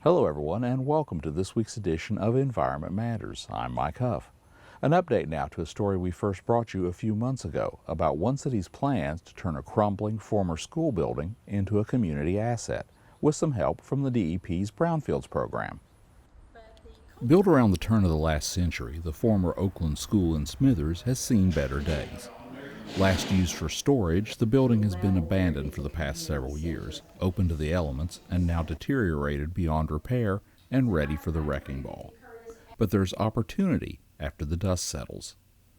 Hello everyone and welcome to this week's edition of Environment Matters. I'm Mike Huff. An update now to a story we first brought you a few months ago about one city's plans to turn a crumbling former school building into a community asset with some help from the DEP's Brownfields program. Built around the turn of the last century, the former Oakland School in Smithers has seen better days. Last used for storage, the building has been abandoned for the past several years, open to the elements, and now deteriorated beyond repair and ready for the wrecking ball. But there's opportunity after the dust settles.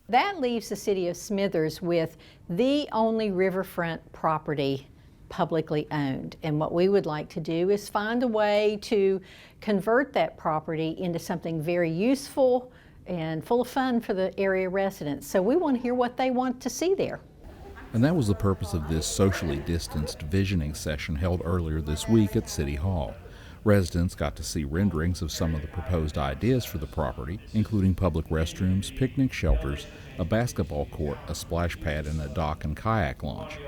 That leaves the city of Smithers with the only riverfront property publicly owned. And what we would like to do is find a way to convert that property into something very useful and full of fun for the area residents. So we want to hear what they want to see there. And that was the purpose of this socially distanced visioning session held earlier this week at City Hall. Residents got to see renderings of some of the proposed ideas for the property, including public restrooms, picnic shelters, a basketball court, a splash pad, and a dock and kayak launch.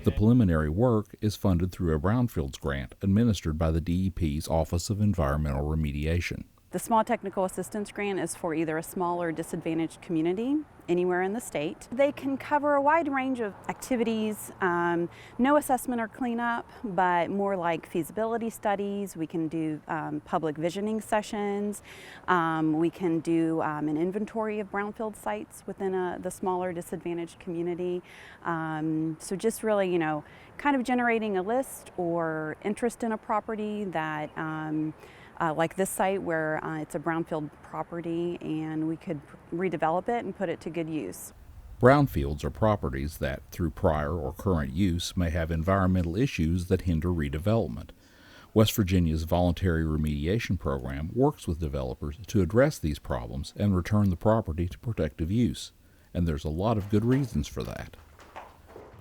The preliminary work is funded through a Brownfields grant administered by the DEP's Office of Environmental Remediation. The Small Technical Assistance Grant is for either a small or disadvantaged community anywhere in the state. They can cover a wide range of activities, no assessment or cleanup, but more like feasibility studies. We can do public visioning sessions. We can do an inventory of brownfield sites within the smaller disadvantaged community. So just really, kind of generating a list or interest in a property that like this site where it's a brownfield property and we could redevelop it and put it to good use. Brownfields are properties that, through prior or current use, may have environmental issues that hinder redevelopment. West Virginia's voluntary remediation program works with developers to address these problems and return the property to protective use. And there's a lot of good reasons for that.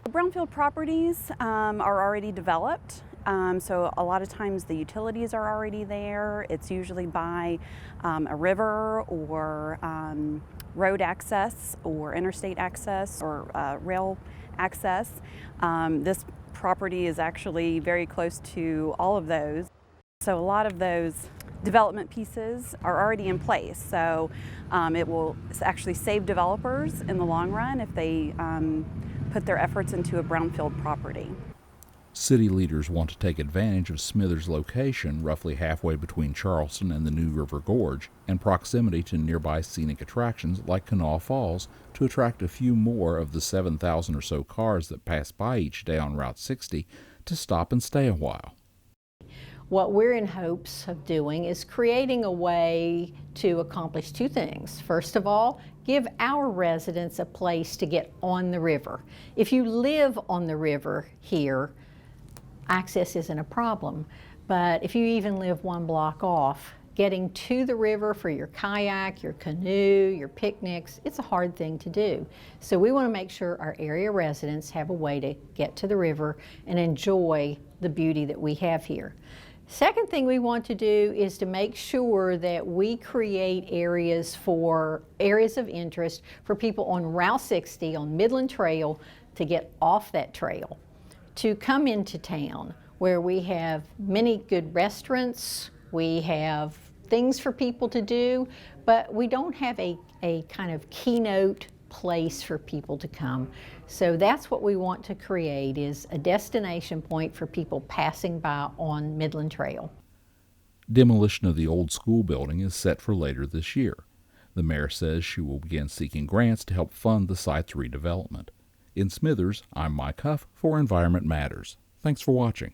Brownfield properties are already developed. So a lot of times the utilities are already there. It's usually by a river or road access or interstate access or rail access. This property is actually very close to all of those. So a lot of those development pieces are already in place. So it will actually save developers in the long run if they put their efforts into a brownfield property. City leaders want to take advantage of Smithers' location, roughly halfway between Charleston and the New River Gorge, and proximity to nearby scenic attractions like Kanawha Falls to attract a few more of the 7,000 or so cars that pass by each day on Route 60 to stop and stay a while. What we're in hopes of doing is creating a way to accomplish two things. First of all, give our residents a place to get on the river. If you live on the river here, access isn't a problem, but if you even live one block off, getting to the river for your kayak, your canoe, your picnics, it's a hard thing to do. So we want to make sure our area residents have a way to get to the river and enjoy the beauty that we have here. Second thing we want to do is to make sure that we create areas of interest for people on Route 60 on Midland Trail to get off that trail, to come into town where we have many good restaurants, we have things for people to do, but we don't have a kind of keynote place for people to come. So that's what we want to create, is a destination point for people passing by on Midland Trail. Demolition of the old school building is set for later this year. The mayor says she will begin seeking grants to help fund the site's redevelopment. In Smithers, I'm Mike Huff for Environment Matters. Thanks for watching.